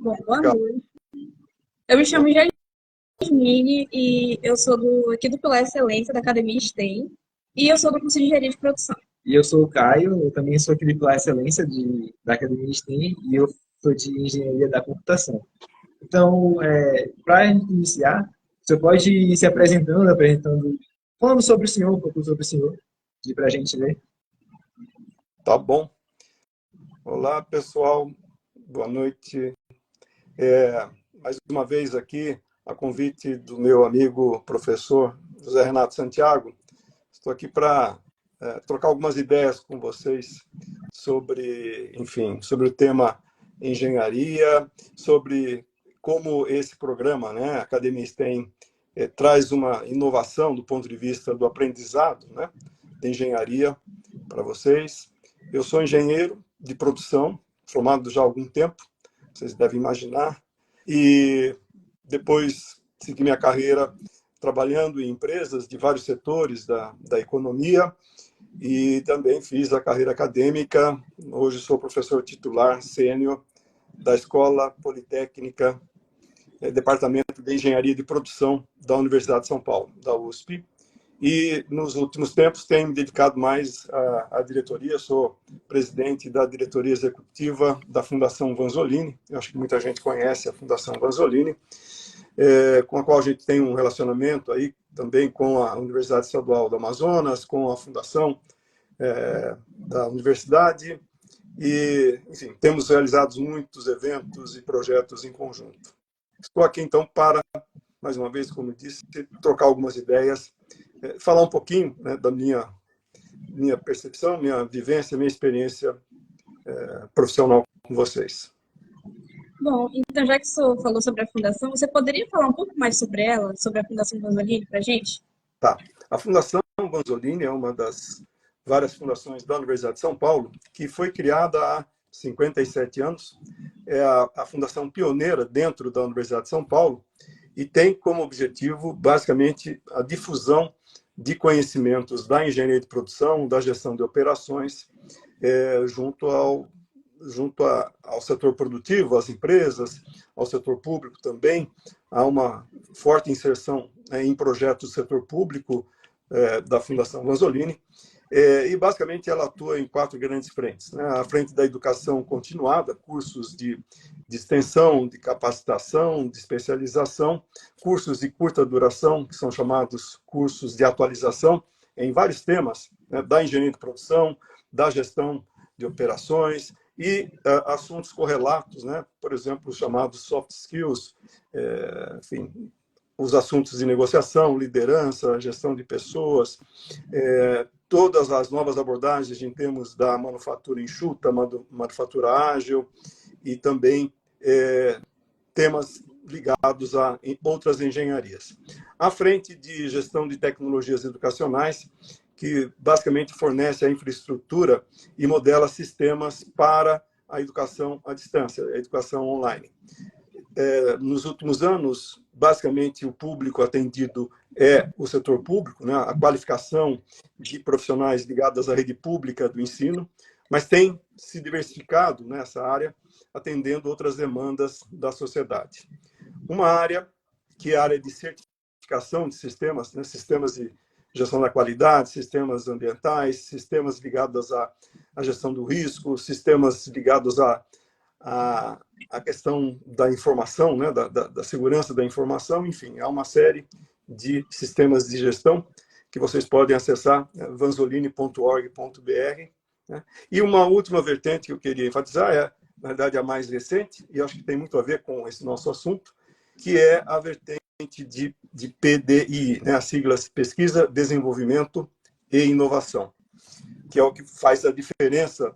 Bom, boa noite. Eu me chamo Jasmine e eu sou aqui do Pilar Excelência da Academia STEM e eu sou do curso de Engenharia de Produção. E eu sou o Caio, eu também sou aqui do Pilar Excelência da Academia STEM e eu sou de Engenharia da Computação. Então, para iniciar, você pode ir se apresentando, falando sobre o senhor, um pouco sobre o senhor, para a gente ver. Tá bom. Olá, pessoal. Boa noite. Mais uma vez aqui, a convite do meu amigo professor José Renato Santiago. Estou aqui para trocar algumas ideias com vocês sobre, enfim, sobre o tema engenharia, sobre como esse programa, né, Academia STEM, traz uma inovação do ponto de vista do aprendizado, né, de engenharia para vocês. Eu sou engenheiro de produção, formado já há algum tempo, vocês devem imaginar, e depois segui minha carreira trabalhando em empresas de vários setores da economia e também fiz a carreira acadêmica. Hoje sou professor titular sênior da Escola Politécnica, Departamento de Engenharia de Produção da Universidade de São Paulo, da USP. E nos últimos tempos tenho me dedicado mais à diretoria, sou presidente da diretoria executiva da Fundação Vanzolini. Eu acho que muita gente conhece a Fundação Vanzolini, com a qual a gente tem um relacionamento aí também com a Universidade Estadual do Amazonas, com a Fundação da Universidade, e, enfim, temos realizado muitos eventos e projetos em conjunto. Estou aqui, então, para, mais uma vez, como disse, trocar algumas ideias, falar um pouquinho, né, da minha percepção, minha vivência, minha experiência profissional com vocês. Bom, então já que o senhor falou sobre a fundação, você poderia falar um pouco mais sobre ela, sobre a Fundação Vanzolini, para a gente? Tá. A Fundação Vanzolini é uma das várias fundações da Universidade de São Paulo, que foi criada há 57 anos. É a fundação pioneira dentro da Universidade de São Paulo e tem como objetivo, basicamente, a difusão de conhecimentos da engenharia de produção, da gestão de operações, junto ao setor produtivo, às empresas, ao setor público também. Há uma forte inserção em projetos do setor público da Fundação Vanzolini. E, basicamente, ela atua em 4 grandes frentes, né? A frente da educação continuada, cursos de extensão, de capacitação, de especialização, cursos de curta duração, que são chamados cursos de atualização, em vários temas, né? Da engenharia de produção, da gestão de operações e assuntos correlatos, né? Por exemplo, os chamados soft skills, enfim, os assuntos de negociação, liderança, gestão de pessoas, todas as novas abordagens em termos da manufatura enxuta, manufatura ágil e também temas ligados a outras engenharias. À frente de gestão de tecnologias educacionais, que basicamente fornece a infraestrutura e modela sistemas para a educação à distância, a educação online. Nos últimos anos, basicamente, o público atendido é o setor público, né? A qualificação de profissionais ligados à rede pública do ensino, mas tem se diversificado nessa área, atendendo outras demandas da sociedade. Uma área que é a área de certificação de sistemas, né? Sistemas de gestão da qualidade, sistemas ambientais, sistemas ligados à gestão do risco, sistemas ligados a questão da informação, né, da segurança da informação, enfim, há uma série de sistemas de gestão que vocês podem acessar, vanzolini.org.br. Né? E uma última vertente que eu queria enfatizar na verdade, a mais recente, e acho que tem muito a ver com esse nosso assunto, que é a vertente de PDI, né, as siglas Pesquisa, Desenvolvimento e Inovação, que é o que faz a diferença,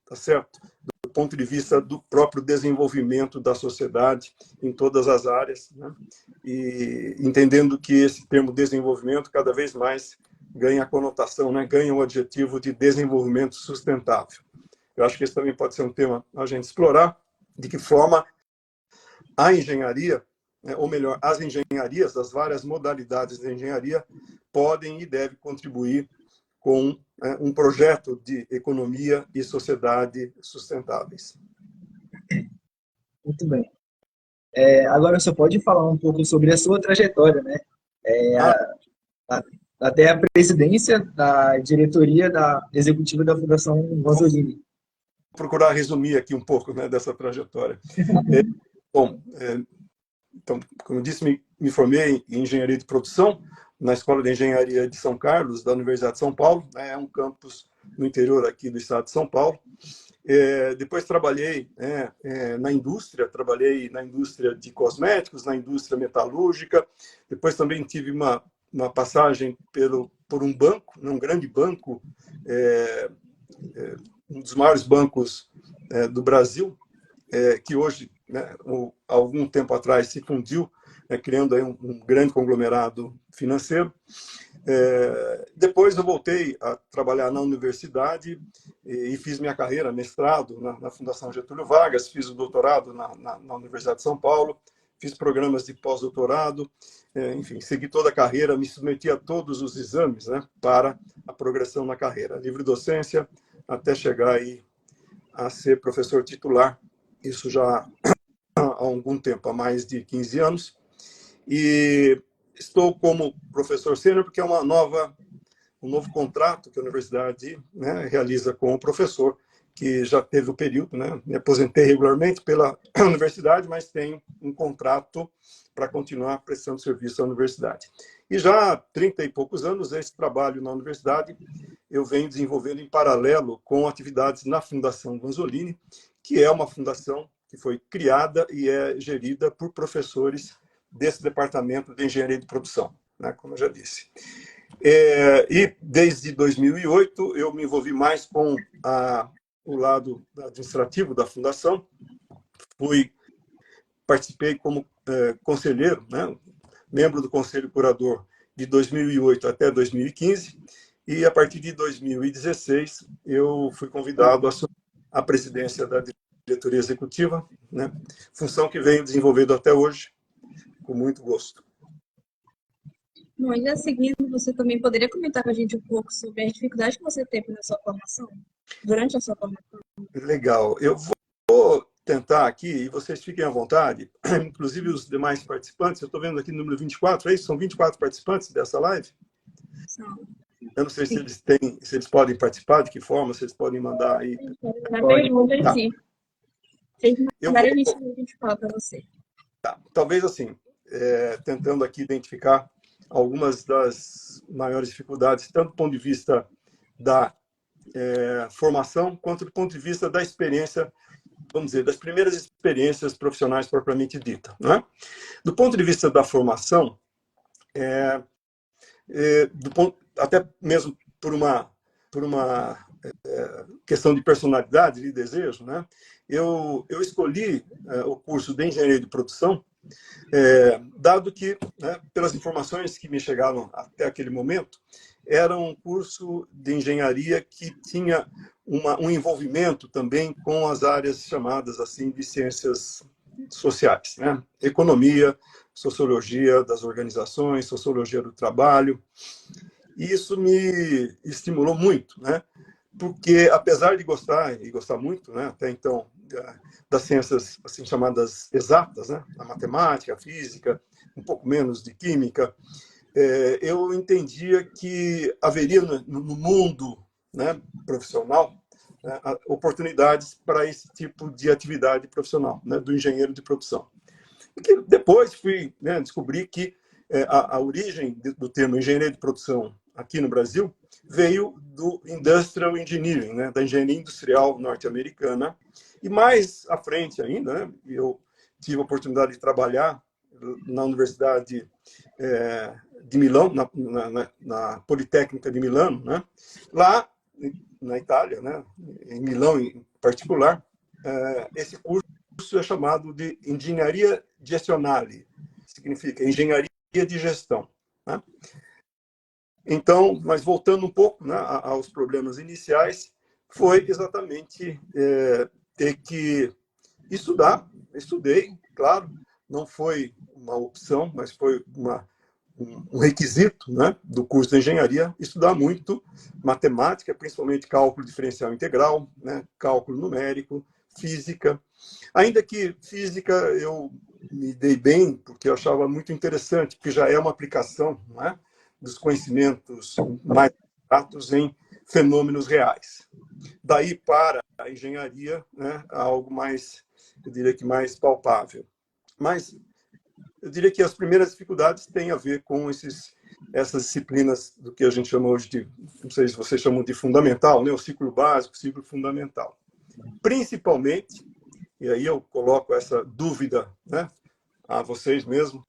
tá certo? Do ponto de vista do próprio desenvolvimento da sociedade em todas as áreas, né? E entendendo que esse termo desenvolvimento cada vez mais ganha a conotação, né? Ganha o adjetivo de desenvolvimento sustentável. Eu acho que esse também pode ser um tema a gente explorar, de que forma a engenharia, ou melhor, as engenharias, as várias modalidades de engenharia, podem e devem contribuir com um projeto de economia e sociedade sustentáveis. Muito bem. Agora, você pode falar um pouco sobre a sua trajetória, né? É, Ah, a- Até a presidência da diretoria da executiva da Fundação vou Vanzolini. procurar resumir aqui um pouco, né, dessa trajetória. É, bom, então, como eu disse, me formei em engenharia de produção na Escola de Engenharia de São Carlos, da Universidade de São Paulo, né, é um campus no interior aqui do estado de São Paulo. Depois trabalhei na indústria, trabalhei na indústria de cosméticos, na indústria metalúrgica. Depois também tive uma passagem por um banco, um grande banco, um dos maiores bancos do Brasil, que hoje, né, há algum tempo atrás, se fundiu, criando aí um grande conglomerado financeiro. Depois eu voltei a trabalhar na universidade e fiz minha carreira, mestrado na Fundação Getúlio Vargas, fiz o doutorado na Universidade de São Paulo, fiz programas de pós-doutorado, enfim, segui toda a carreira, me submeti a todos os exames, né, para a progressão na carreira, livre docência, até chegar aí a ser professor titular, isso já há algum tempo, há mais de 15 anos, e estou como professor sênior porque é um novo contrato que a universidade, né, realiza com o professor, que já teve o período, né? Me aposentei regularmente pela universidade, mas tenho um contrato para continuar prestando serviço à universidade. E já há 30 e poucos anos, esse trabalho na universidade eu venho desenvolvendo em paralelo com atividades na Fundação Vanzolini, que é uma fundação que foi criada e é gerida por professores desse departamento de engenharia de produção, né, como eu já disse. E desde 2008 eu me envolvi mais com o lado administrativo da fundação, participei como conselheiro, né, membro do conselho curador de 2008 até 2015, e a partir de 2016 eu fui convidado a assumir a presidência da diretoria executiva, né, função que venho desenvolvendo até hoje, com muito gosto. Bom, ainda seguindo, você também poderia comentar com a gente um pouco sobre as dificuldades que você teve na sua formação, durante a sua formação? Legal. Eu vou tentar aqui, e vocês fiquem à vontade, inclusive os demais participantes, eu estou vendo aqui o número 24, é isso? São 24 participantes dessa live? São. Eu não sei se eles podem participar, de que forma, se eles podem mandar aí. Na pergunta em Tá. si. Vocês Eu mandarem, vou, a gente fala para você. talvez assim, tentando aqui identificar algumas das maiores dificuldades, tanto do ponto de vista da formação, quanto do ponto de vista da experiência, vamos dizer, das primeiras experiências profissionais propriamente dita, né? Do ponto de vista da formação, até mesmo por uma questão de personalidade, de desejo, né? Eu escolhi o curso de engenharia de produção, dado que, né, pelas informações que me chegaram até aquele momento, era um curso de engenharia que tinha um envolvimento também com as áreas chamadas assim de ciências sociais, né? Economia, sociologia das organizações, sociologia do trabalho. E isso me estimulou muito, né? Porque apesar de gostar e gostar muito, né, até então, das ciências assim chamadas exatas, né, a matemática, a física, um pouco menos de química, eu entendia que haveria no mundo, né, profissional, né, oportunidades para esse tipo de atividade profissional, né, do engenheiro de produção. E que depois fui, né, descobrir que a origem do termo engenharia de produção aqui no Brasil veio do Industrial Engineering, né, da engenharia industrial norte-americana. E mais à frente ainda, né, eu tive a oportunidade de trabalhar na Universidade de Milão, na Politécnica de Milano, né, lá na Itália, né, em Milão em particular, esse curso é chamado de Engenharia Gestionale, significa engenharia de gestão, né? Então, mas voltando um pouco, né, aos problemas iniciais, foi exatamente ter que estudar. Estudei, claro, não foi uma opção, mas foi um requisito, né, do curso de engenharia, estudar muito matemática, principalmente cálculo diferencial integral, né, cálculo numérico, física. Ainda que física eu me dei bem, porque eu achava muito interessante, porque já é uma aplicação, não é, dos conhecimentos mais abstratos em fenômenos reais. Daí para a engenharia, né, algo mais, eu diria que mais palpável. Mas eu diria que as primeiras dificuldades têm a ver com essas disciplinas do que a gente chama hoje de, não sei se vocês chamam de fundamental, né, o ciclo básico, o ciclo fundamental. Principalmente, e aí eu coloco essa dúvida, né, a vocês mesmos,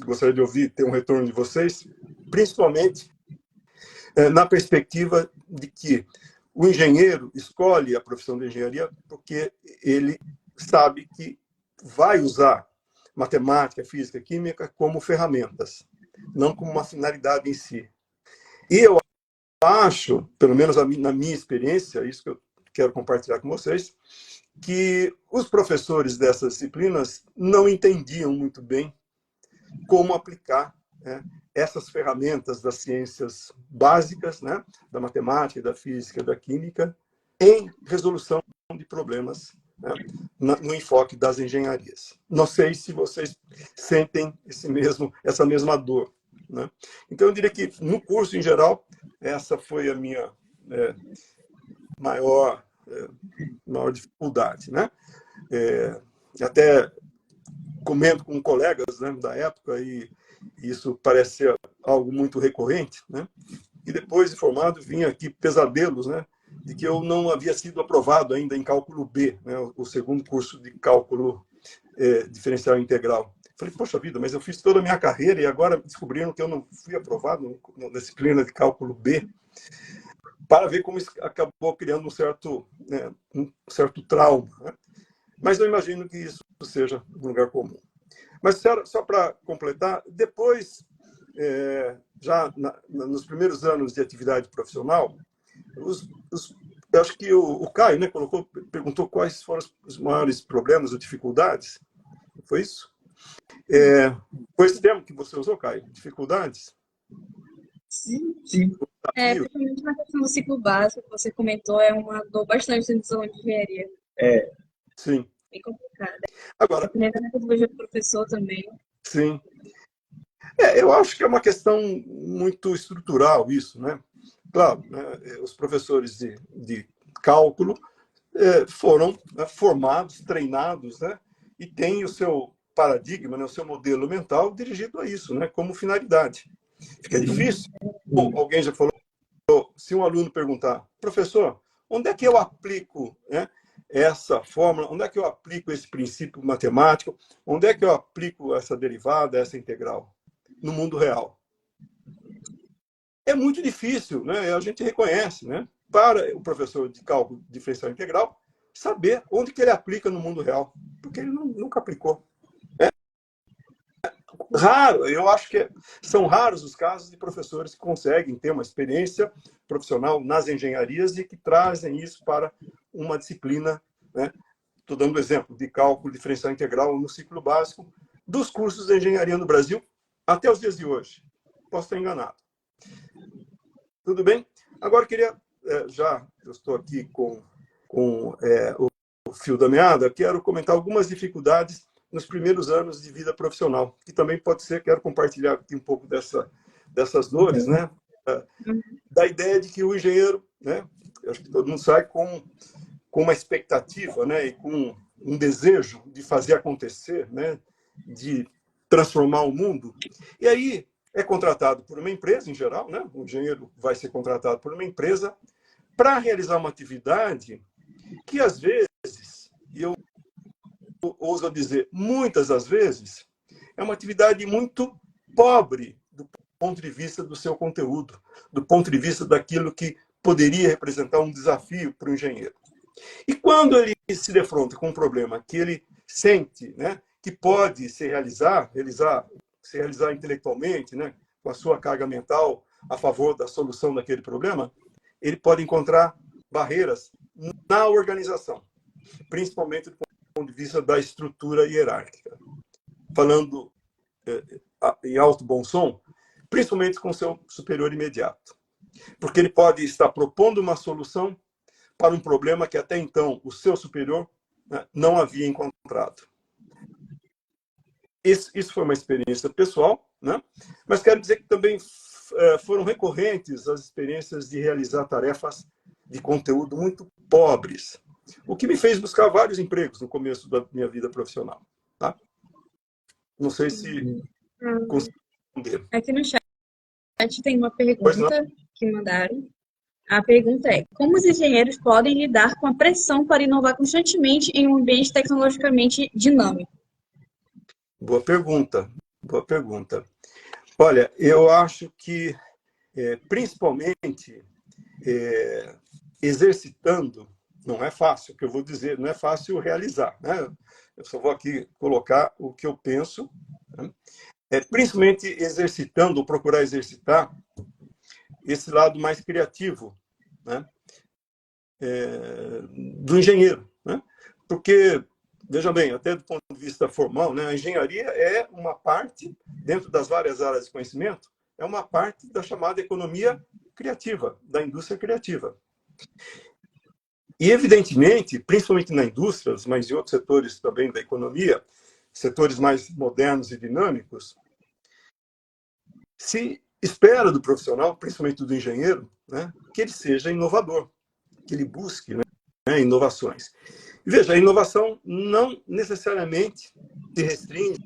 gostaria de ouvir, ter um retorno de vocês, principalmente na perspectiva de que o engenheiro escolhe a profissão de engenharia porque ele sabe que vai usar matemática, física, química como ferramentas, não como uma finalidade em si. E eu acho, pelo menos na minha experiência, isso que eu quero compartilhar com vocês, que os professores dessas disciplinas não entendiam muito bem como aplicar, né, essas ferramentas das ciências básicas, né, da matemática, da física, da química, em resolução de problemas, né, no enfoque das engenharias. Não sei se vocês sentem essa mesma dor, né? Então, eu diria que, no curso em geral, essa foi a minha maior dificuldade, né? Até comento com colegas, né, da época, e isso parece ser algo muito recorrente, né? E depois de formado, vinha aqui pesadelos, né, de que eu não havia sido aprovado ainda em cálculo B, né, o segundo curso de cálculo diferencial integral. Falei, poxa vida, mas eu fiz toda a minha carreira e agora descobriram que eu não fui aprovado na disciplina de cálculo B, para ver como isso acabou criando um certo trauma, né? Mas eu imagino que isso seja um lugar comum. Mas só para completar, depois, já nos primeiros anos de atividade profissional, eu acho que o Caio, né, perguntou quais foram os maiores problemas ou dificuldades. Foi isso? Foi esse termo que você usou, Caio? Dificuldades? Sim, sim. Principalmente na questão do ciclo básico, que você comentou, é uma dor bastante dentro da engenharia. Sim. Bem complicada. Agora, Dependendo da metodologia do professor também. sim. Eu acho que é uma questão muito estrutural isso, né? Claro, né, os professores de cálculo foram, né, formados, treinados, né, e têm o seu paradigma, né, o seu modelo mental dirigido a isso, né, como finalidade. Fica difícil. Ou alguém já falou, se um aluno perguntar, professor, onde é que eu aplico, né, essa fórmula, onde é que eu aplico esse princípio matemático, onde é que eu aplico essa derivada, essa integral? No mundo real. É muito difícil, né? A gente reconhece, né? Para o professor de cálculo diferencial integral, saber onde que ele aplica no mundo real, porque ele nunca aplicou. Raro, eu acho que são raros os casos de professores que conseguem ter uma experiência profissional nas engenharias e que trazem isso para uma disciplina, né? Estou dando exemplo de cálculo diferencial integral no ciclo básico dos cursos de engenharia no Brasil até os dias de hoje. Posso estar enganado. Tudo bem? Agora eu queria, eu estou aqui com o fio da meada, quero comentar algumas dificuldades nos primeiros anos de vida profissional, que também pode ser, quero compartilhar aqui um pouco dessas dores, né? Da ideia de que o engenheiro, né? Eu acho que todo mundo sai com uma expectativa, né? E com um desejo de fazer acontecer, né? De transformar o mundo. E aí é contratado por uma empresa, em geral, né? O engenheiro vai ser contratado por uma empresa para realizar uma atividade que, às vezes, e eu ouso dizer, muitas das vezes, é uma atividade muito pobre do ponto de vista do seu conteúdo, do ponto de vista daquilo que poderia representar um desafio para o engenheiro. E quando ele se defronta com um problema que ele sente, né, que pode se realizar intelectualmente, né, com a sua carga mental a favor da solução daquele problema, ele pode encontrar barreiras na organização, principalmente do ponto de vista da estrutura hierárquica. Falando em alto bom som, principalmente com seu superior imediato. Porque ele pode estar propondo uma solução para um problema que até então o seu superior, né, não havia encontrado. isso foi uma experiência pessoal, né? Mas quero dizer que também foram recorrentes as experiências de realizar tarefas de conteúdo muito pobres, o que me fez buscar vários empregos no começo da minha vida profissional. Tá? Não sei se consigo responder. Aqui no chat tem uma Pois não. pergunta que mandaram. A pergunta é: como os engenheiros podem lidar com a pressão para inovar constantemente em um ambiente tecnologicamente dinâmico? Boa pergunta, boa pergunta. Olha, eu acho que, principalmente, exercitando, não é fácil, o que eu vou dizer, não é fácil realizar, né? Eu só vou aqui colocar o que eu penso, né? Principalmente exercitando, ou procurar exercitar, esse lado mais criativo, né? Do engenheiro, né? Porque, veja bem, até do ponto de vista formal, né, a engenharia é uma parte, dentro das várias áreas de conhecimento, é uma parte da chamada economia criativa, da indústria criativa. E, evidentemente, principalmente na indústria, mas em outros setores também da economia, setores mais modernos e dinâmicos, se espera do profissional, principalmente do engenheiro, né, que ele seja inovador, que ele busque, né, inovações. E veja, a inovação não necessariamente se restringe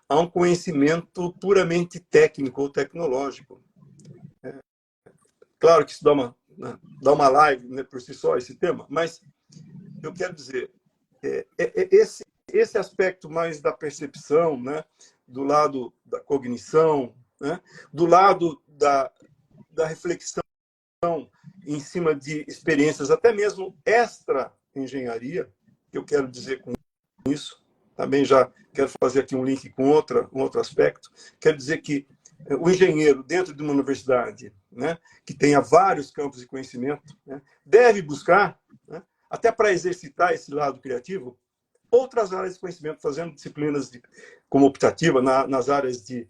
a um conhecimento puramente técnico ou tecnológico. Claro que isso dá uma live, né, por si só, esse tema, mas eu quero dizer, esse aspecto mais da percepção, né, do lado da cognição, né, do lado da reflexão em cima de experiências, até mesmo extra-engenharia, que eu quero dizer com isso, também já quero fazer aqui um link com um outro aspecto, quero dizer que o engenheiro, dentro de uma universidade, né, que tenha vários campos de conhecimento, né, deve buscar, né, até para exercitar esse lado criativo, outras áreas de conhecimento, fazendo disciplinas como optativa nas áreas de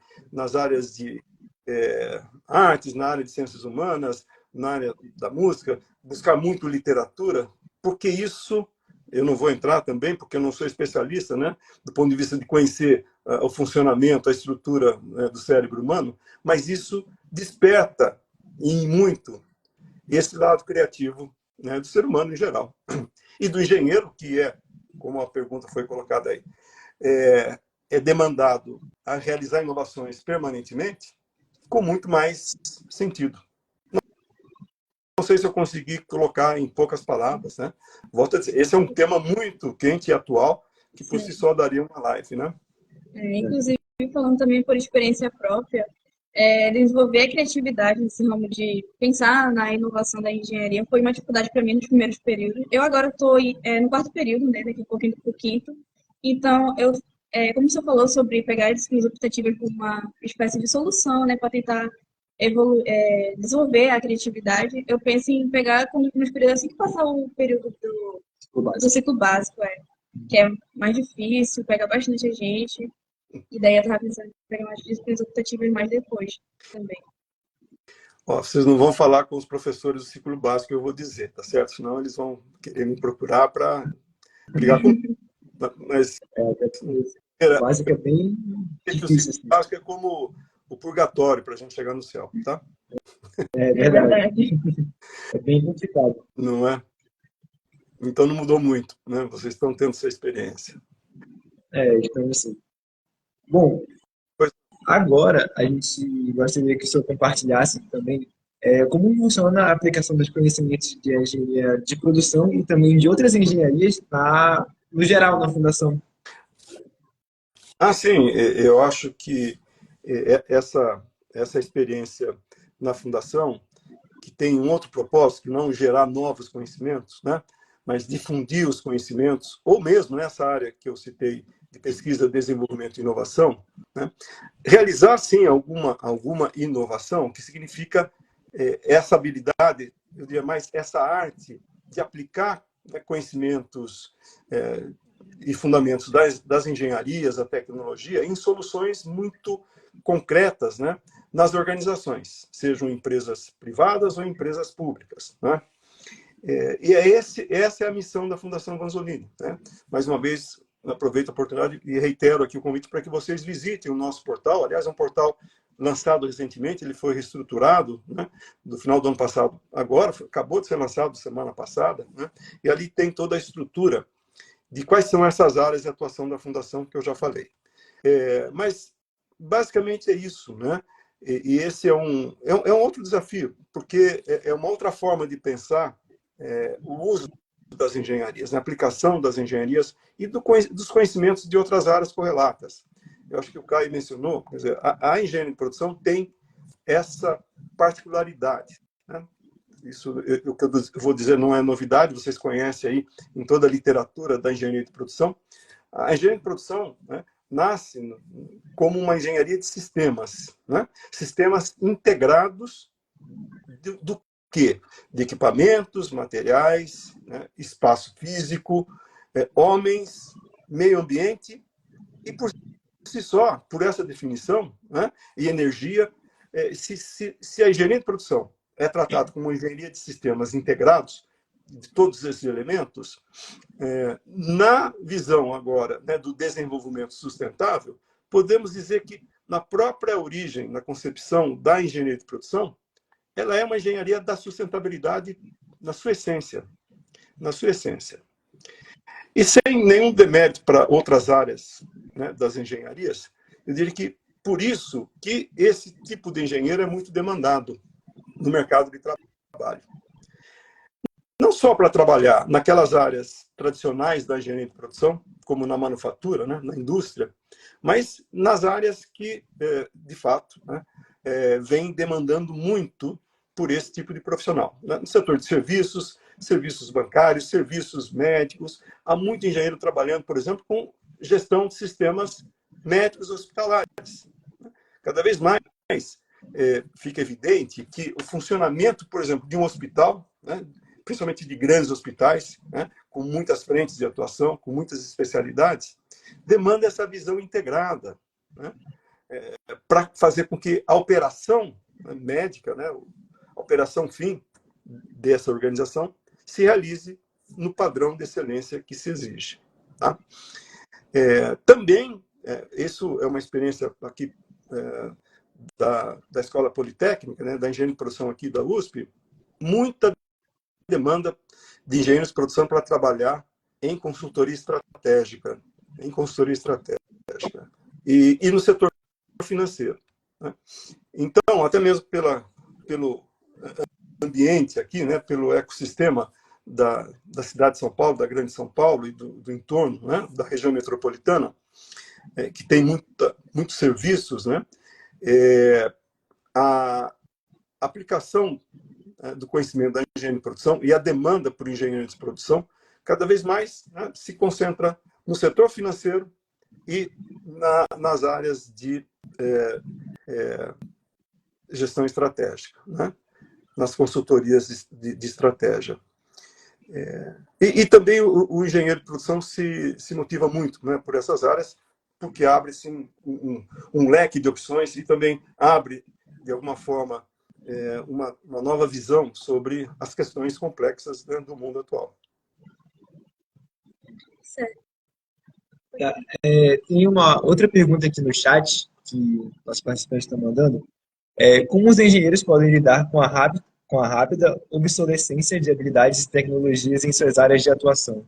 artes, na área de ciências humanas, na área da música, buscar muito literatura, porque isso, eu não vou entrar também, porque eu não sou especialista, né, do ponto de vista de conhecer o funcionamento, a estrutura, né, do cérebro humano, mas isso desperta, em muito, esse lado criativo, né, do ser humano em geral. E do engenheiro, que como a pergunta foi colocada aí, é demandado a realizar inovações permanentemente, com muito mais sentido. Não sei se eu consegui colocar em poucas palavras, né? Volto a dizer, esse é um tema muito quente e atual, que por si só daria uma live, né? Inclusive, falando também por experiência própria, desenvolver a criatividade nesse ramo de pensar na inovação da engenharia foi uma dificuldade para mim nos primeiros períodos. Eu agora estou no quarto período, né, daqui a pouquinho para o quinto. Então, como você falou sobre pegar disciplinas optativas como uma espécie de solução, né, para tentar desenvolver a criatividade, eu penso em pegar nos períodos assim que passar o período do ciclo básico, que é mais difícil, pega bastante gente. E daí eu estava pensando em pegar umas disciplinas optativas mais depois também. Ó, vocês não vão falar com os professores do ciclo básico, eu vou dizer, tá certo? Senão eles vão querer me procurar para brigar comigo. Mas O básico é bem difícil. O básico é como o purgatório para a gente chegar no céu, tá? É verdade. É bem complicado. Não é? Então não mudou muito, né? Vocês estão tendo essa experiência. Estamos assim. Bom, agora a gente gostaria que o senhor compartilhasse também como funciona a aplicação dos conhecimentos de engenharia de produção e também de outras engenharias no geral na fundação. Sim, eu acho que essa experiência na fundação, que tem um outro propósito, que não gerar novos conhecimentos, né? Mas difundir os conhecimentos, ou mesmo nessa área que eu citei, de pesquisa, desenvolvimento e inovação, né? Realizar, sim, alguma inovação, que significa essa habilidade, eu diria mais, essa arte de aplicar, né, conhecimentos e fundamentos das engenharias, da tecnologia, em soluções muito concretas, né, nas organizações, sejam empresas privadas ou empresas públicas, né? E essa é a missão da Fundação Vanzolini, né? Mais uma vez, aproveito a oportunidade e reitero aqui o convite para que vocês visitem o nosso portal. Aliás, é um portal lançado recentemente, ele foi reestruturado, né, do final do ano passado. Agora, acabou de ser lançado semana passada, né, e ali tem toda a estrutura de quais são essas áreas de atuação da Fundação que eu já falei. Mas, basicamente, é isso, né? E esse é um outro desafio, porque é uma outra forma de pensar o uso das engenharias, a aplicação das engenharias e dos conhecimentos de outras áreas correlatas. Eu acho que o Caio mencionou, quer dizer, a engenharia de produção tem essa particularidade, né? Isso, o que eu vou dizer não é novidade, vocês conhecem aí em toda a literatura da engenharia de produção. A engenharia de produção, né, nasce como uma engenharia de sistemas, né? Sistemas integrados do quê? De equipamentos, materiais, né, espaço físico, homens, meio ambiente e, por si só, por essa definição, né, e energia, se a engenharia de produção é tratada como uma engenharia de sistemas integrados, de todos esses elementos, na visão agora, né, do desenvolvimento sustentável, podemos dizer que na própria origem, na concepção da engenharia de produção, ela é uma engenharia da sustentabilidade na sua essência. Na sua essência. E sem nenhum demérito para outras áreas, né, das engenharias, eu diria que por isso que esse tipo de engenheiro é muito demandado no mercado de trabalho. Não só para trabalhar naquelas áreas tradicionais da engenharia de produção, como na manufatura, né, na indústria, mas nas áreas que, de fato, né, vem demandando muito por esse tipo de profissional. No setor de serviços, serviços bancários, serviços médicos, há muito engenheiro trabalhando, por exemplo, com gestão de sistemas médicos hospitalares. Cada vez mais fica evidente que o funcionamento, por exemplo, de um hospital, né, principalmente de grandes hospitais, né, com muitas frentes de atuação, com muitas especialidades, demanda essa visão integrada, né, para fazer com que a operação médica, né, a operação fim dessa organização, se realize no padrão de excelência que se exige. Tá? Também, isso é uma experiência aqui da Escola Politécnica, né, da engenharia de produção aqui da USP, muita demanda de engenheiros de produção para trabalhar em consultoria estratégica, e no setor financeiro, né? Então, até mesmo pelo ambiente aqui, né, pelo ecossistema da cidade de São Paulo, da grande São Paulo e do entorno, né, da região metropolitana, que tem muitos serviços, né, a aplicação do conhecimento da engenharia de produção e a demanda por engenheiros de produção cada vez mais, né, se concentra no setor financeiro e nas áreas de gestão estratégica, né, nas consultorias de estratégia. E também o engenheiro de produção se motiva muito, né, por essas áreas, porque abre-se um leque de opções e também abre, de alguma forma, uma nova visão sobre as questões complexas, né, do mundo atual. Certo. Tá. Tem uma outra pergunta aqui no chat que os participantes estão mandando. Como os engenheiros podem lidar com a rápida obsolescência de habilidades e tecnologias em suas áreas de atuação?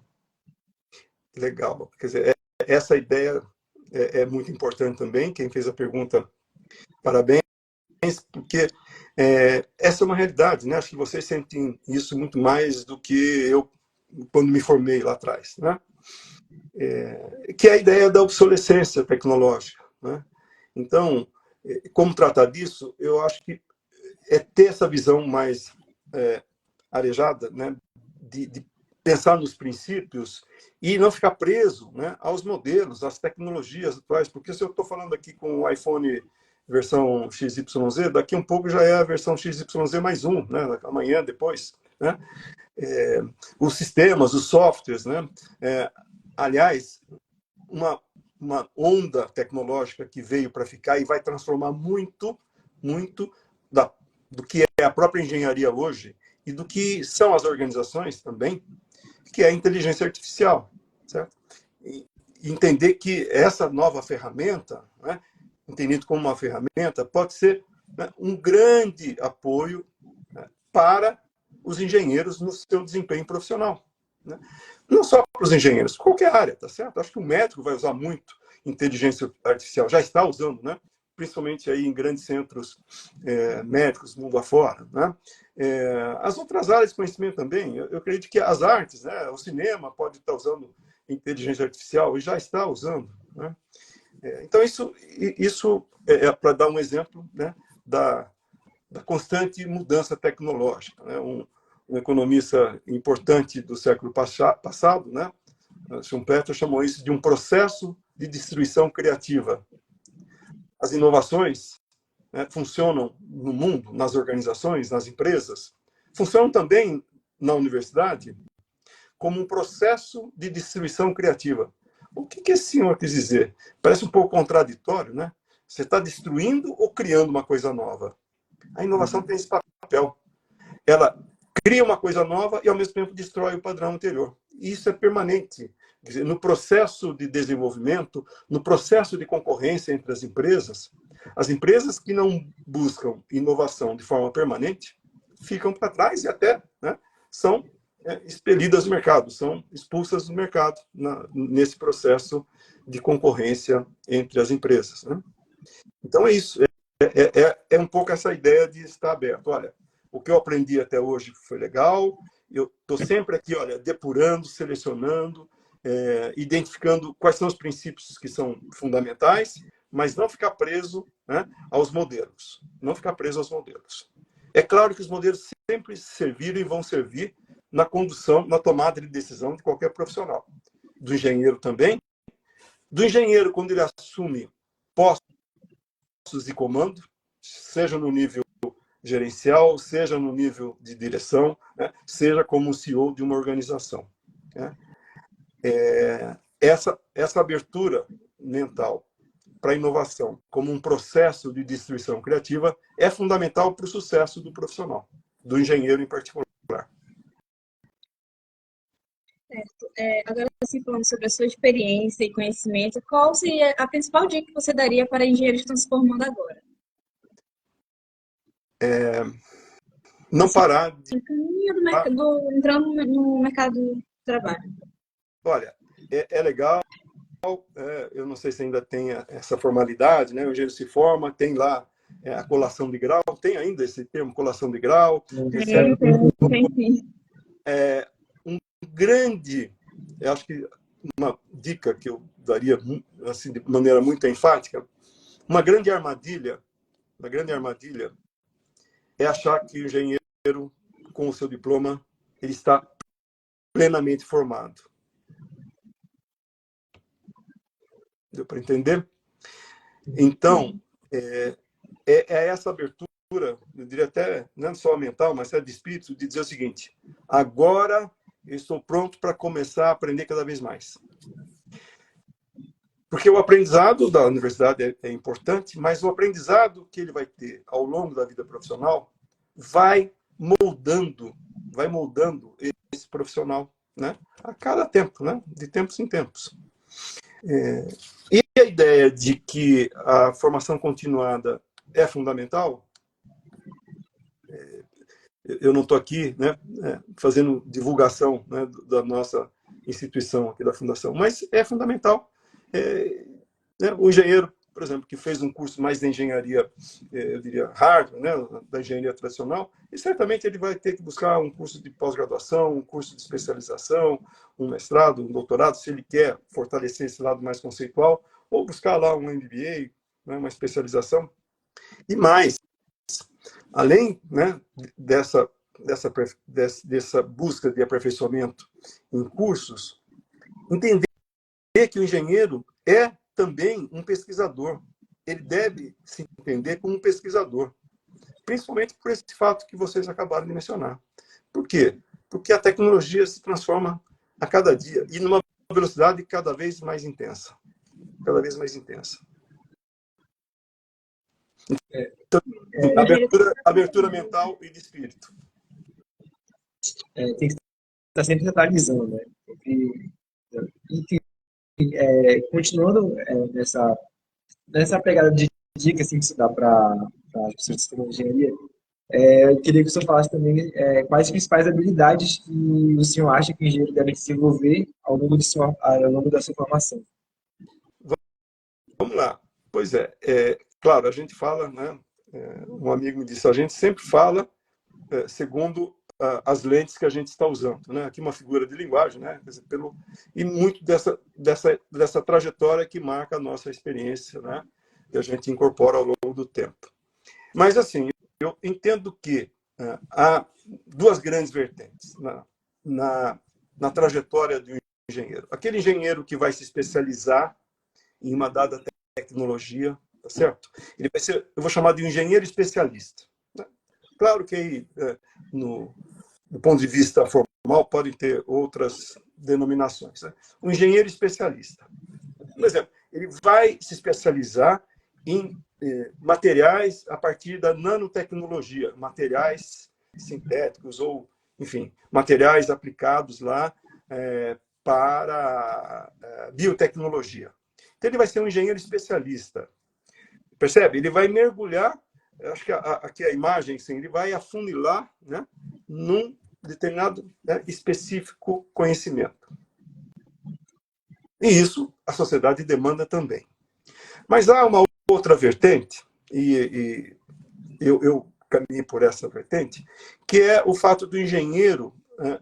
Legal. Quer dizer, essa ideia é muito importante também. Quem fez a pergunta, parabéns, porque essa é uma realidade, né? Acho que vocês sentem isso muito mais do que eu quando me formei lá atrás, né? Que é a ideia da obsolescência tecnológica, né? Então, como tratar disso? Eu acho que ter essa visão mais arejada, né, de pensar nos princípios e não ficar preso, né, aos modelos, às tecnologias atuais, porque se eu estou falando aqui com o iPhone versão XYZ, daqui um pouco já é a versão XYZ mais um, né, amanhã, depois, né? Os sistemas, os softwares, né? Aliás, uma onda tecnológica que veio para ficar e vai transformar muito do que é a própria engenharia hoje e do que são as organizações também, que é a inteligência artificial, certo? entender que essa nova ferramenta, né, entendido como uma ferramenta, pode ser, né, um grande apoio, né, para os engenheiros no seu desempenho profissional, né? Não só para os engenheiros, qualquer área, tá certo? Acho que o médico vai usar muito inteligência artificial, já está usando, né? Principalmente aí em grandes centros médicos, mundo afora, né? As outras áreas de conhecimento também, eu acredito que as artes, né? O cinema pode estar usando inteligência artificial e já está usando, né? Então, isso é para dar um exemplo, né, da constante mudança tecnológica, né? Um economista importante do século passado, né, Schumpeter, chamou isso de um processo de destruição criativa. As inovações, né, funcionam no mundo, nas organizações, nas empresas, funcionam também na universidade como um processo de destruição criativa. O que esse senhor quis dizer? Parece um pouco contraditório, né? Você está destruindo ou criando uma coisa nova? A inovação tem esse papel. Ela cria uma coisa nova e, ao mesmo tempo, destrói o padrão anterior. E isso é permanente. Quer dizer, no processo de desenvolvimento, no processo de concorrência entre as empresas que não buscam inovação de forma permanente ficam para trás e até, né, são expelidas do mercado, são expulsas do mercado nesse processo de concorrência entre as empresas, né? Então, é isso. É um pouco essa ideia de estar aberto. Olha, o que eu aprendi até hoje foi legal, eu estou sempre aqui, olha, depurando, selecionando, identificando quais são os princípios que são fundamentais, mas não ficar preso, né, aos modelos. Não ficar preso aos modelos. É claro que os modelos sempre serviram e vão servir na condução, na tomada de decisão de qualquer profissional. Do engenheiro também. Do engenheiro, quando ele assume postos de comando, seja no nível gerencial, seja no nível de direção, né, seja como CEO de uma organização, né? Essa abertura mental para a inovação como um processo de destruição criativa é fundamental para o sucesso do profissional, do engenheiro em particular. Certo. Agora, assim, falando sobre a sua experiência e conhecimento, qual seria a principal dica que você daria para engenheiros que estão se formando agora? Não Assim, parar de... entrando no mercado de trabalho. Olha, é legal, eu não sei se ainda tem essa formalidade, né? O engenheiro se forma, tem lá a colação de grau, tem ainda esse termo, colação de grau, recebe um grande, eu acho que uma dica que eu daria assim, de maneira muito enfática, uma grande armadilha é achar que o engenheiro, com o seu diploma, ele está plenamente formado. Deu para entender? Então, é essa abertura, eu diria até, não só mental, mas até de espírito, de dizer o seguinte: agora eu estou pronto para começar a aprender cada vez mais. Porque o aprendizado da universidade é importante, mas o aprendizado que ele vai ter ao longo da vida profissional vai moldando esse profissional, né, a cada tempo, né, de tempos em tempos. E a ideia de que a formação continuada é fundamental, eu não estou aqui, né, fazendo divulgação, né, da nossa instituição aqui da Fundação, mas é fundamental. Né, o engenheiro, por exemplo, que fez um curso mais de engenharia, eu diria, hardware, né, da engenharia tradicional, e certamente ele vai ter que buscar um curso de pós-graduação, um curso de especialização, um mestrado, um doutorado, se ele quer fortalecer esse lado mais conceitual, ou buscar lá um MBA, né, uma especialização. E mais, além, né, dessa busca de aperfeiçoamento em cursos, entender que o engenheiro é também um pesquisador. Ele deve se entender como um pesquisador, principalmente por esse fato que vocês acabaram de mencionar. Por quê? Porque a tecnologia se transforma a cada dia e numa velocidade cada vez mais intensa. Cada vez mais intensa. Então, abertura mental e de espírito. Tem que estar sempre atualizando, né? Entender continuando nessa pegada de dicas assim, que você dá para as pessoas que estudam engenharia, eu queria que o senhor falasse também quais as principais habilidades que o senhor acha que o engenheiro deve desenvolver ao longo da sua formação. Vamos lá. Pois claro, a gente fala, né? Um amigo me disse, a gente sempre fala segundo as lentes que a gente está usando, né? Aqui uma figura de linguagem, né? Quer dizer, e muito dessa trajetória que marca a nossa experiência, né? Que a gente incorpora ao longo do tempo. Mas, assim, eu entendo que há duas grandes vertentes na trajetória de um engenheiro. Aquele engenheiro que vai se especializar em uma dada tecnologia, tá certo? Ele vai ser, eu vou chamar de um engenheiro especialista. Né? Claro que aí, do ponto de vista formal, podem ter outras denominações. Né? Um engenheiro especialista. Por exemplo, ele vai se especializar em materiais a partir da nanotecnologia, materiais sintéticos ou, enfim, materiais aplicados lá para biotecnologia. Então, ele vai ser um engenheiro especialista. Percebe? Ele vai mergulhar, acho que aqui a imagem, sim, ele vai afunilar, né, num determinado, né, específico conhecimento. E isso a sociedade demanda também. Mas há uma outra vertente, e eu caminhei por essa vertente, que é o fato do engenheiro,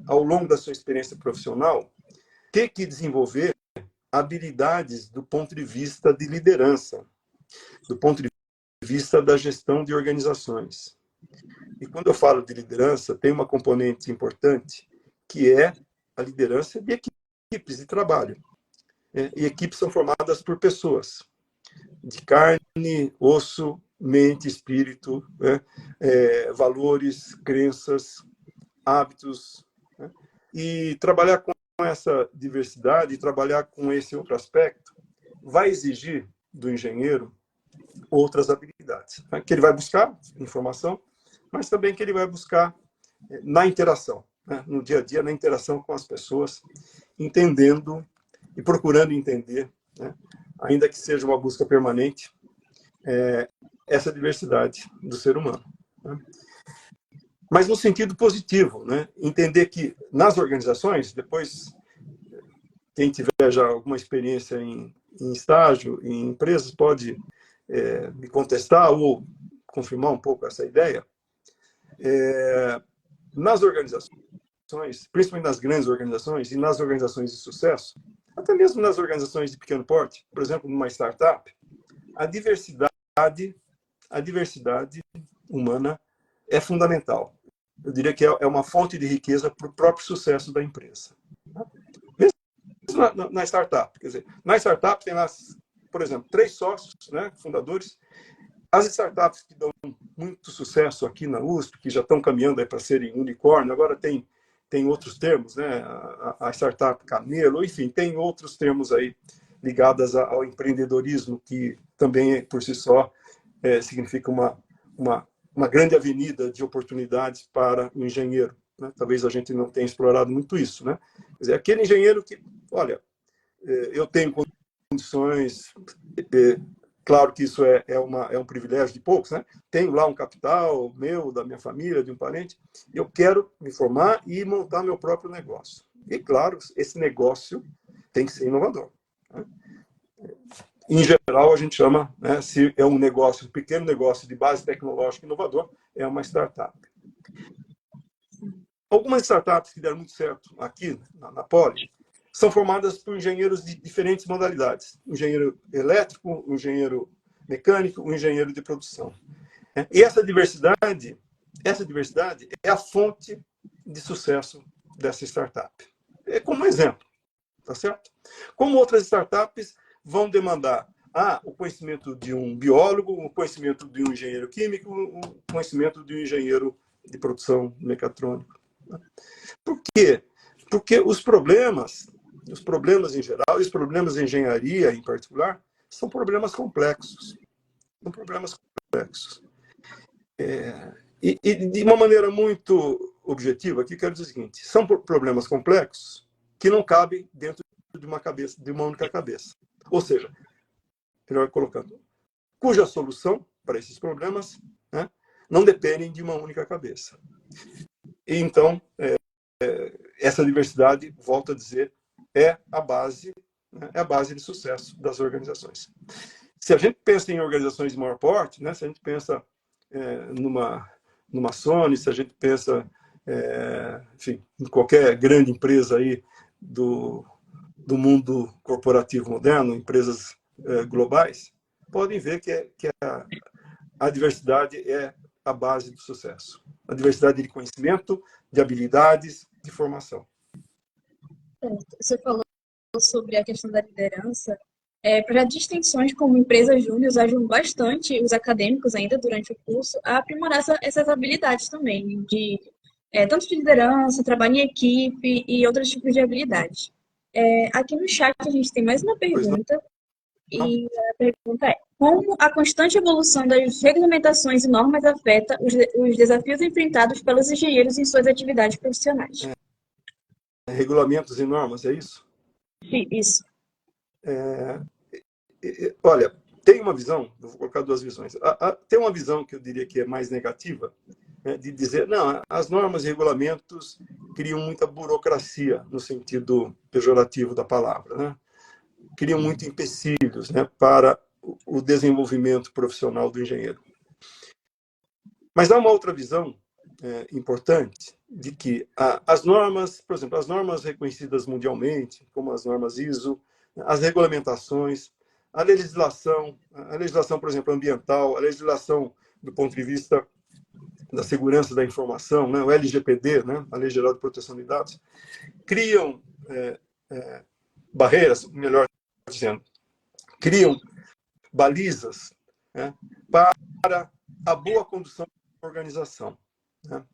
ao longo da sua experiência profissional, ter que desenvolver habilidades do ponto de vista de liderança, do ponto de vista da gestão de organizações. E quando eu falo de liderança, tem uma componente importante, que é a liderança de equipes de trabalho. E equipes são formadas por pessoas, de carne, osso, mente, espírito, né? Valores, crenças, hábitos. Né? E trabalhar com essa diversidade, trabalhar com esse outro aspecto, vai exigir do engenheiro outras habilidades, né? Que ele vai buscar informação, mas também que ele vai buscar na interação, né? No dia a dia, na interação com as pessoas, entendendo e procurando entender, né? Ainda que seja uma busca permanente, essa diversidade do ser humano. Né? Mas no sentido positivo, né? Entender que nas organizações, depois, quem tiver já alguma experiência em estágio, em empresas, pode me contestar ou confirmar um pouco essa ideia. Nas organizações, principalmente nas grandes organizações e nas organizações de sucesso, até mesmo nas organizações de pequeno porte, por exemplo, numa startup, a diversidade humana é fundamental. Eu diria que é uma fonte de riqueza para o próprio sucesso da empresa. Mesmo na startup. Quer dizer, na startup tem lá, por exemplo, 3 sócios, né, fundadores. As startups que dão muito sucesso aqui na USP, que já estão caminhando para serem unicórnio, agora tem outros termos, né? A startup Camelo, enfim, tem outros termos aí ligados ao empreendedorismo, que também, por si só, significa uma grande avenida de oportunidades para o engenheiro. Né? Talvez a gente não tenha explorado muito isso. Né? Quer dizer, aquele engenheiro que, olha, eu tenho condições... Claro que isso é um privilégio de poucos, né? Tenho lá um capital meu, da minha família, de um parente. Eu quero me formar e montar meu próprio negócio. E, claro, esse negócio tem que ser inovador. Né? Em geral, a gente chama, né, se é um negócio, um pequeno negócio de base tecnológica inovador, é uma startup. Algumas startups que deram muito certo aqui na Poli são formadas por engenheiros de diferentes modalidades. Um engenheiro elétrico, um engenheiro mecânico, um engenheiro de produção. E essa diversidade é a fonte de sucesso dessa startup. É como um exemplo, tá certo? Como outras startups vão demandar o conhecimento de um biólogo, o conhecimento de um engenheiro químico, o conhecimento de um engenheiro de produção mecatrônico. Por quê? Porque os problemas em geral, e os problemas de engenharia em particular, são problemas complexos. São problemas complexos. E de uma maneira muito objetiva, aqui quero dizer o seguinte: são problemas complexos que não cabem dentro de uma cabeça, de uma única cabeça. Ou seja, melhor colocando, cuja solução para esses problemas, né, não dependem de uma única cabeça. E então, essa diversidade, volto a dizer, é a base, né, é a base de sucesso das organizações. Se a gente pensa em organizações de maior porte, né, se a gente pensa numa Sony, se a gente pensa enfim, em qualquer grande empresa aí do mundo corporativo moderno, empresas globais, podem ver que a diversidade é a base do sucesso. A diversidade de conhecimento, de habilidades, de formação. Você falou sobre a questão da liderança. Projetos de extensões como empresas júniores ajudam bastante os acadêmicos ainda durante o curso a aprimorar essas habilidades também, tanto de liderança, trabalho em equipe e outros tipos de habilidades. Aqui no chat a gente tem mais uma pergunta, e a pergunta é: como a constante evolução das regulamentações e normas afeta os desafios enfrentados pelos engenheiros em suas atividades profissionais? Regulamentos e normas, é isso? Sim, isso. Olha, tem uma visão, eu vou colocar duas visões. Tem uma visão que eu diria que é mais negativa, né, de dizer, não, as normas e regulamentos criam muita burocracia, no sentido pejorativo da palavra, né? Criam muito empecilhos, né, para o desenvolvimento profissional do engenheiro. Mas há uma outra visão importante de que as normas, por exemplo, as normas reconhecidas mundialmente, como as normas ISO, as regulamentações, a legislação, por exemplo, ambiental, a legislação do ponto de vista da segurança da informação, né, o LGPD, né, a Lei Geral de Proteção de Dados, criam barreiras, melhor dizendo, criam balizas, né, para a boa condução da organização. Né?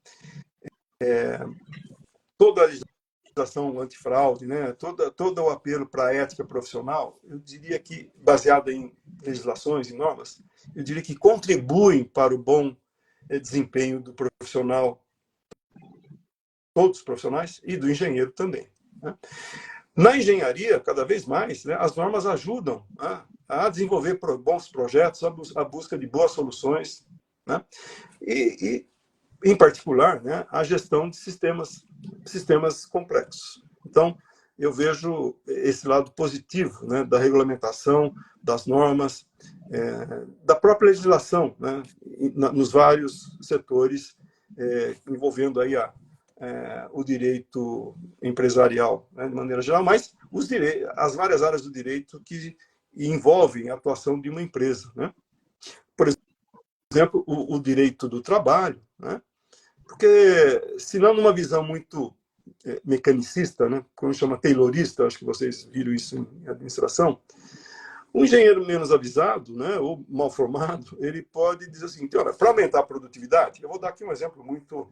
Toda a legislação antifraude, né, todo o apelo para a ética profissional, eu diria que, baseada em legislações e normas, eu diria que contribuem para o bom desempenho do profissional, todos os profissionais, e do engenheiro também. Né? Na engenharia, cada vez mais, né, as normas ajudam a desenvolver bons projetos, a busca de boas soluções, né? E em particular, né, a gestão de sistemas complexos. Então, eu vejo esse lado positivo, né, da regulamentação, das normas, da própria legislação, né, nos vários setores envolvendo aí o direito empresarial, né, de maneira geral, mas as várias áreas do direito que envolvem a atuação de uma empresa. Né? Por exemplo, o direito do trabalho, né? Porque, se não numa visão muito mecanicista, né, como chama taylorista, acho que vocês viram isso em administração, um engenheiro menos avisado, né, ou mal formado, ele pode dizer assim, olha, para aumentar a produtividade, eu vou dar aqui um exemplo muito,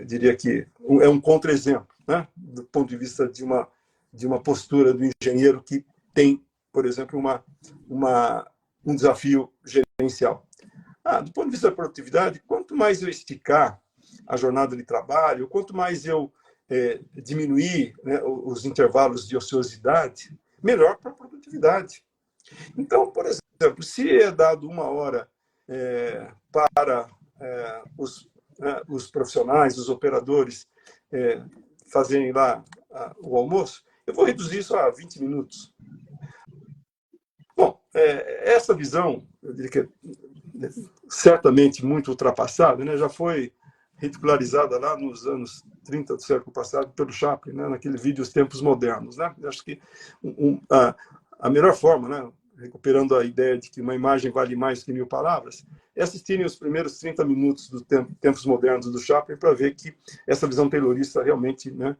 diria que é um contra-exemplo, né, do ponto de vista de uma postura do engenheiro que tem, por exemplo, um desafio gerencial. Do ponto de vista da produtividade, quanto mais eu esticar a jornada de trabalho, quanto mais eu diminuir, né, os intervalos de ociosidade, melhor para a produtividade. Então, por exemplo, se é dado 1 hora para os profissionais, os operadores fazerem lá o almoço, eu vou reduzir isso a 20 minutos. Bom, essa visão, eu diria que é certamente muito ultrapassada, né? Já foi ridicularizada lá nos anos 30 do século passado pelo Chaplin, né? Naquele vídeo Os Tempos Modernos. Né? Acho que a melhor forma, né? Recuperando a ideia de que uma imagem vale mais que 1000 palavras, é assistirem os primeiros 30 minutos dos Tempos Modernos do Chaplin para ver que essa visão taylorista realmente, né,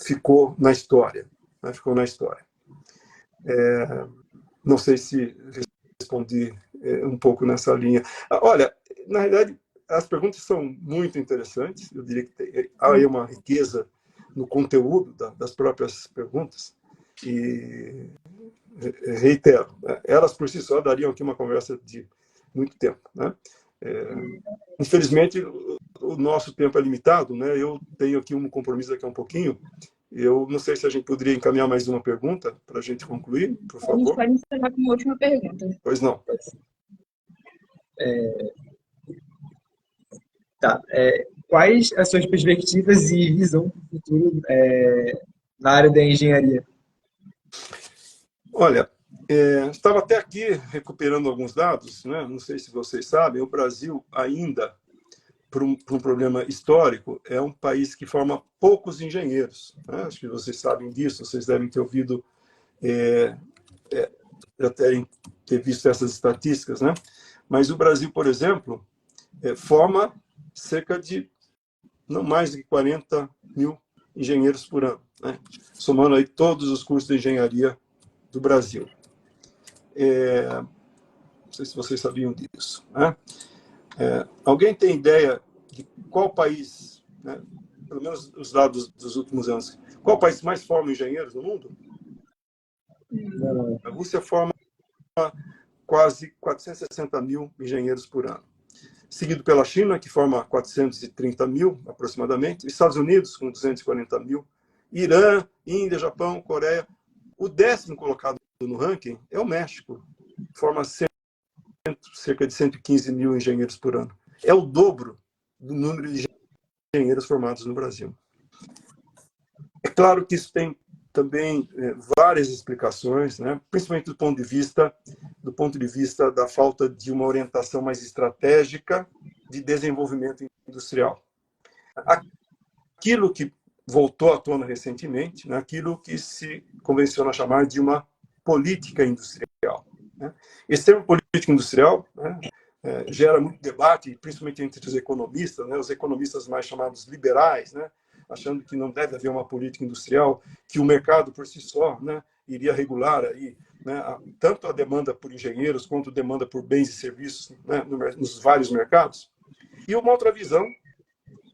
ficou na história. Né? Ficou na história. Não sei se respondi um pouco nessa linha. Olha, na realidade, as perguntas são muito interessantes. Eu diria que há aí uma riqueza no conteúdo das próprias perguntas. E reitero, elas por si só dariam aqui uma conversa de muito tempo. Né? Infelizmente, o nosso tempo é limitado. Né? Eu tenho aqui um compromisso daqui a um pouquinho Eu não sei se a gente poderia encaminhar mais uma pergunta para a gente concluir, por A gente favor. pode encerrar com uma última pergunta. Pois não. Tá. Quais as suas perspectivas e visão para o futuro na área da engenharia? Olha, estava até aqui recuperando alguns dados, né? Não sei se vocês sabem, o Brasil ainda, por um problema histórico, é um país que forma poucos engenheiros, né? Acho que vocês sabem disso, vocês devem ter ouvido, já ter visto essas estatísticas, né? Mas o Brasil, por exemplo, forma cerca de não mais de 40 mil engenheiros por ano, né? Somando aí todos os cursos de engenharia do Brasil. Não sei se vocês sabiam disso, né? Alguém tem ideia de qual país, né, pelo menos os dados dos últimos anos, qual país mais forma engenheiros no mundo? A Rússia forma quase 460 mil engenheiros por ano. Seguido pela China, que forma 430 mil, aproximadamente. Estados Unidos, com 240 mil. Irã, Índia, Japão, Coreia. O 10º colocado no ranking é o México. Forma cerca de 115 mil engenheiros por ano. É o dobro do número de engenheiros formados no Brasil. É claro que isso tem também várias explicações, né? Principalmente do ponto de vista da falta de uma orientação mais estratégica de desenvolvimento industrial. Aquilo que voltou à tona recentemente, né? Aquilo que se convenciona chamar de uma política industrial, né? Esse termo política industrial, né, gera muito debate, principalmente entre os economistas, né? Os economistas mais chamados liberais, né? Achando que não deve haver uma política industrial, que o mercado por si só, né, iria regular aí, né, tanto a demanda por engenheiros quanto a demanda por bens e serviços, né, nos vários mercados. E uma outra visão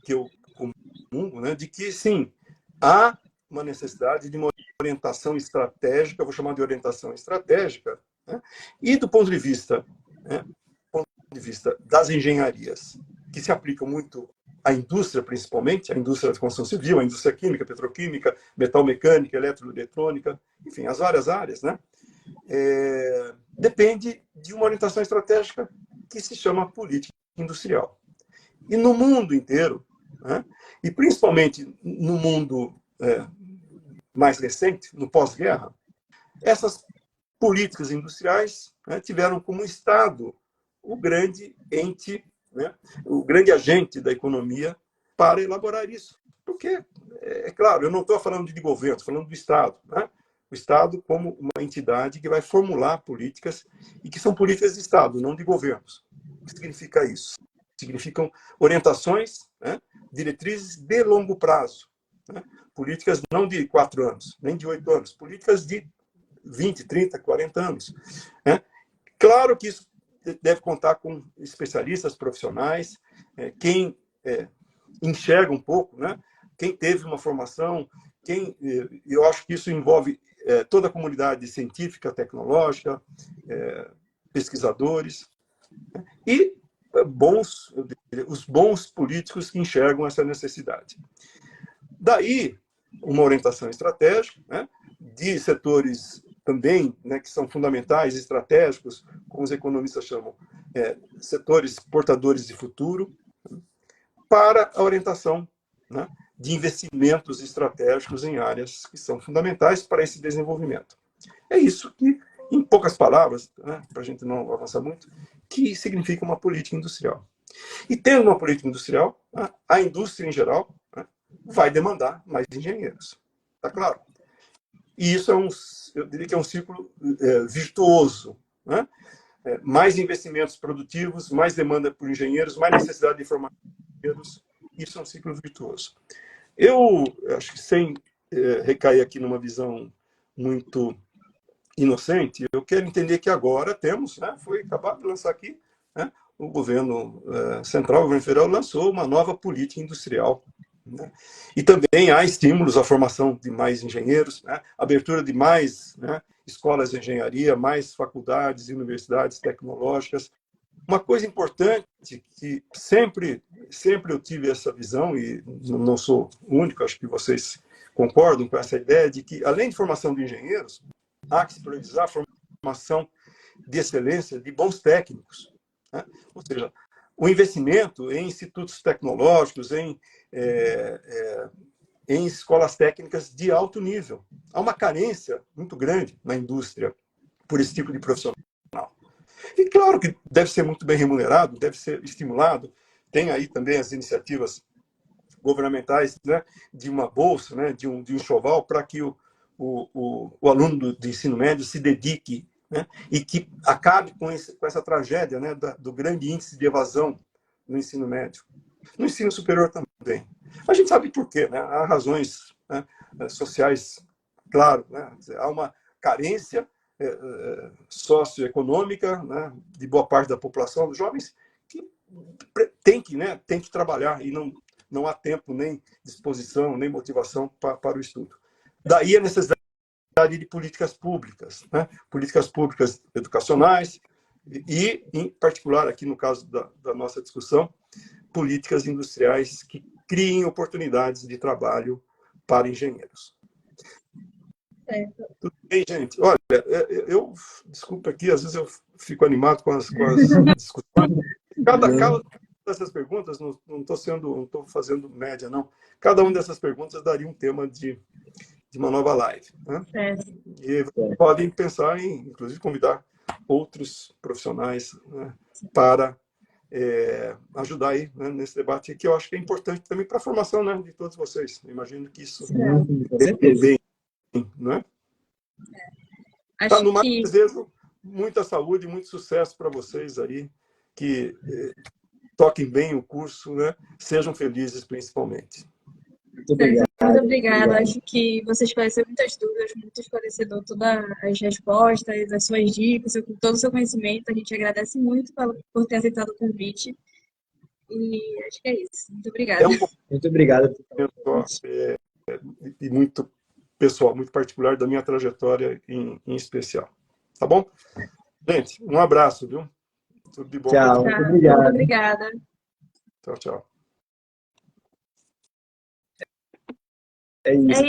que eu comungo, né, de que sim, há uma necessidade de uma orientação estratégica, vou chamar de orientação estratégica, né, e do ponto de vista das engenharias, que se aplicam muito à indústria, principalmente, à indústria da construção civil, à indústria química, petroquímica, metalmecânica, eletroeletrônica, enfim, as várias áreas, né? Depende de uma orientação estratégica que se chama política industrial. E no mundo inteiro, né, e principalmente no mundo mais recente, no pós-guerra, essas políticas industriais, né, tiveram como Estado o grande ente, né, o grande agente da economia para elaborar isso. Porque, é claro, eu não estou falando de governo, estou falando do Estado, né? O Estado como uma entidade que vai formular políticas e que são políticas de Estado, não de governos. O que significa isso? Significam orientações, né, diretrizes de longo prazo, né? Políticas não de 4 anos, nem de 8 anos, políticas de 20, 30, 40 anos. Né? Claro que isso deve contar com especialistas profissionais, quem enxerga um pouco, né? Quem teve uma formação, eu acho que isso envolve toda a comunidade científica, tecnológica, pesquisadores, e os bons políticos que enxergam essa necessidade. Daí, uma orientação estratégica, né, de setores também, né, que são fundamentais, estratégicos, como os economistas chamam, setores portadores de futuro, para a orientação, né, de investimentos estratégicos em áreas que são fundamentais para esse desenvolvimento. É isso que, em poucas palavras, né, para a gente não avançar muito, que significa uma política industrial. E tendo uma política industrial, né, a indústria em geral, né, vai demandar mais engenheiros. Está claro? E isso eu diria que é um ciclo virtuoso, né? Mais investimentos produtivos, mais demanda por engenheiros, mais necessidade de formar engenheiros. Isso é um ciclo virtuoso. Eu acho que, sem recair aqui numa visão muito inocente, eu quero entender que agora temos, né, foi acabado de lançar aqui, né, o governo central, o governo federal, lançou uma nova política industrial, né? E também há estímulos à formação de mais engenheiros, né? Abertura de mais, né, escolas de engenharia, mais faculdades e universidades tecnológicas. Uma coisa importante que sempre eu tive essa visão, e não sou o único, acho que vocês concordam com essa ideia de que, além de formação de engenheiros, há que se priorizar a formação de excelência de bons técnicos, né? Ou seja, o investimento em institutos tecnológicos, em escolas técnicas de alto nível. Há uma carência muito grande na indústria por esse tipo de profissional. E claro que deve ser muito bem remunerado, deve ser estimulado. Tem aí também as iniciativas governamentais, né, de uma bolsa, né, de um enxoval para que o aluno do ensino médio se dedique, né, e que acabe com essa tragédia, né, do grande índice de evasão no ensino médio. No ensino superior também. A gente sabe por quê, né? Há razões, né, sociais, claro, né? Há uma carência socioeconômica, né, de boa parte da população, dos jovens, que tem que trabalhar e não há tempo, nem disposição, nem motivação para o estudo. Daí a necessidade de políticas públicas, né? Políticas públicas educacionais e, em particular, aqui no caso da nossa discussão, políticas industriais que criem oportunidades de trabalho para engenheiros. Tudo bem, gente? Olha, desculpa aqui, às vezes eu fico animado com as discussões. Cada dessas perguntas, não estou fazendo média, não. Cada uma dessas perguntas daria um tema de uma nova live, né? E podem pensar em, inclusive, convidar outros profissionais, né, para ajudar aí, né, nesse debate, que eu acho que é importante também para a formação, né, de todos vocês. Eu imagino que isso é bem, né? Tá, no mais, desejo muita saúde, muito sucesso para vocês aí, que toquem bem o curso, né? Sejam felizes principalmente. Muito obrigada. Acho que você esclareceu muitas dúvidas, muito esclarecedor todas as respostas, as suas dicas, todo o seu conhecimento. A gente agradece muito por ter aceitado o convite. E acho que é isso. Muito obrigada. Muito obrigado. E muito pessoal, muito particular da minha trajetória em especial. Tá bom? Gente, um abraço, viu? Tudo de bom. Tchau. Muito obrigado. Muito obrigada. Tchau, tchau. É isso.